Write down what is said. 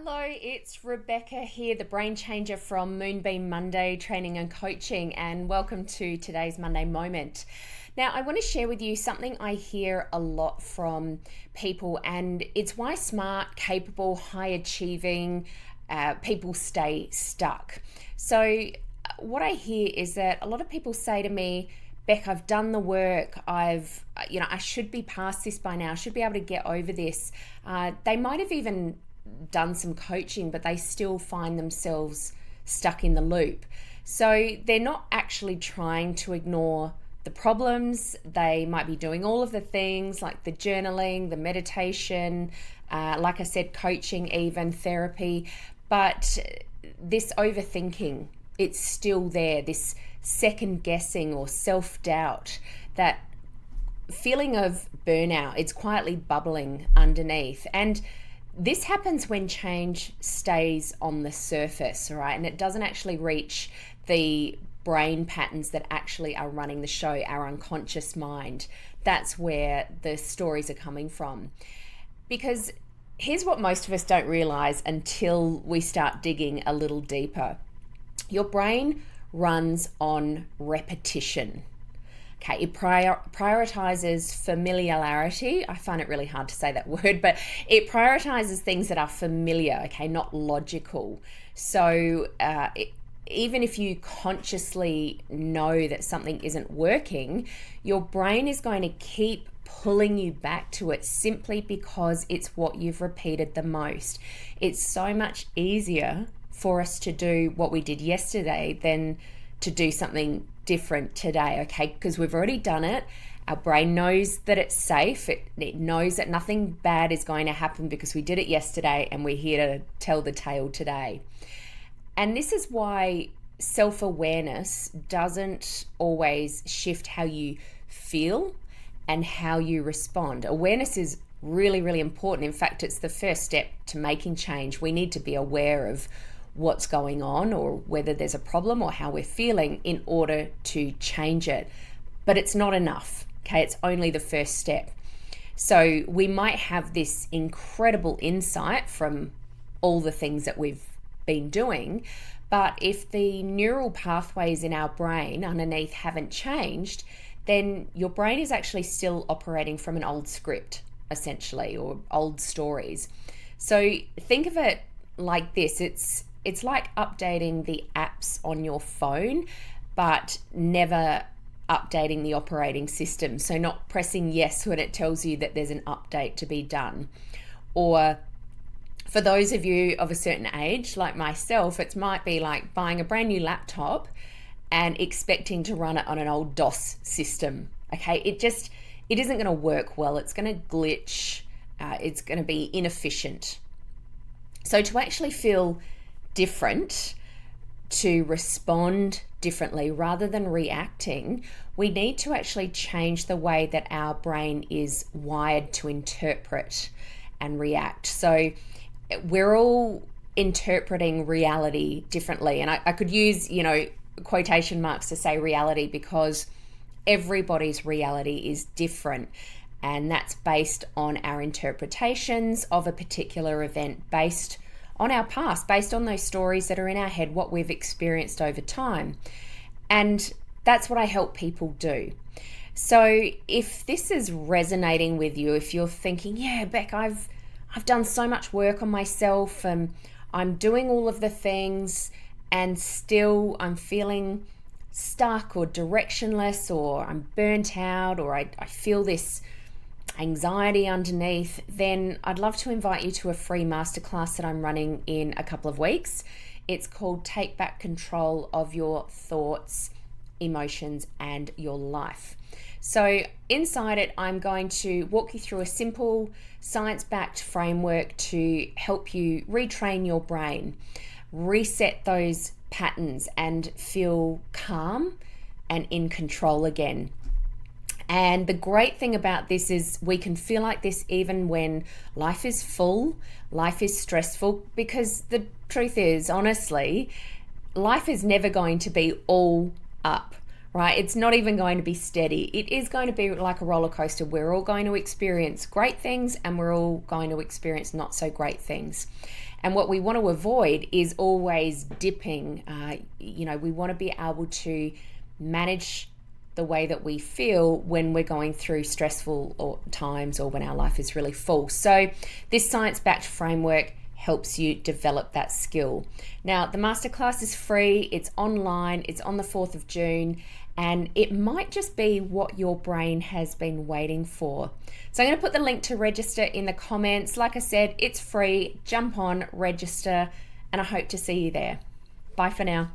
Hello, it's Rebekah here, the brain changer from Moonbeam Monday Training and Coaching, and welcome to today's Monday Moment. Now, I want to share with you something I hear a lot from people, and it's why smart, capable, high achieving people stay stuck. So, what I hear is that a lot of people say to me, Beck, I've done the work. I should be past this by now. I should be able to get over this. They might have even done some coaching, but they still find themselves stuck in the loop. So they're not actually trying to ignore the problems. They might be doing all of the things like the journaling, the meditation, like I said, coaching, even therapy. But this overthinking, it's still there, this second guessing or self-doubt, that feeling of burnout, it's quietly bubbling underneath. And this happens when change stays on the surface, right? And it doesn't actually reach the brain patterns that actually are running the show, our unconscious mind. That's where the stories are coming from. Because here's what most of us don't realize until we start digging a little deeper. Your brain runs on repetition. Okay, it prioritizes familiarity. I find it really hard to say that word, but it prioritizes things that are familiar, okay, not logical. So even if you consciously know that something isn't working, your brain is going to keep pulling you back to it simply because it's what you've repeated the most. It's so much easier for us to do what we did yesterday than to do something different today, okay? Because we've already done it. Our brain knows that it's safe. It knows that nothing bad is going to happen because we did it yesterday and we're here to tell the tale today. And this is why self-awareness doesn't always shift how you feel and how you respond. Awareness is really, really important. In fact, it's the first step to making change. We need to be aware of what's going on or whether there's a problem or how we're feeling in order to change it. But it's not enough, okay? It's only the first step. So we might have this incredible insight from all the things that we've been doing, but if the neural pathways in our brain underneath haven't changed, then your brain is actually still operating from an old script, essentially, or old stories. So think of it like this. It's like updating the apps on your phone, but never updating the operating system. So not pressing yes when it tells you that there's an update to be done. Or for those of you of a certain age, like myself, it might be like buying a brand new laptop and expecting to run it on an old DOS system. Okay, it isn't going to work well. It's going to glitch. It's going to be inefficient. So to actually feel different, to respond differently rather than reacting, we need to actually change the way that our brain is wired to interpret and react. So we're all interpreting reality differently. And I could use, quotation marks to say reality because everybody's reality is different. And that's based on our interpretations of a particular event, based on our past, based on those stories that are in our head, what we've experienced over time. And that's what I help people do. So if this is resonating with you, if you're thinking, yeah, Beck, I've done so much work on myself and I'm doing all of the things and still I'm feeling stuck or directionless, or I'm burnt out, or I feel this anxiety underneath, then I'd love to invite you to a free masterclass that I'm running in a couple of weeks. It's called Take Back Control of Your Thoughts, Emotions, and Your Life. So inside it, I'm going to walk you through a simple science-backed framework to help you retrain your brain, reset those patterns, and feel calm and in control again. And the great thing about this is we can feel like this even when life is full, life is stressful, because the truth is, honestly, life is never going to be all up, right? It's not even going to be steady. It is going to be like a roller coaster. We're all going to experience great things and we're all going to experience not so great things. And what we want to avoid is always dipping. We want to be able to manage the way that we feel when we're going through stressful times or when our life is really full. So this science-backed framework helps you develop that skill. Now, the masterclass is free, it's online, it's on the 4th of June, and it might just be what your brain has been waiting for. So I'm going to put the link to register in the comments. Like I said, it's free. Jump on, register, and I hope to see you there. Bye for now.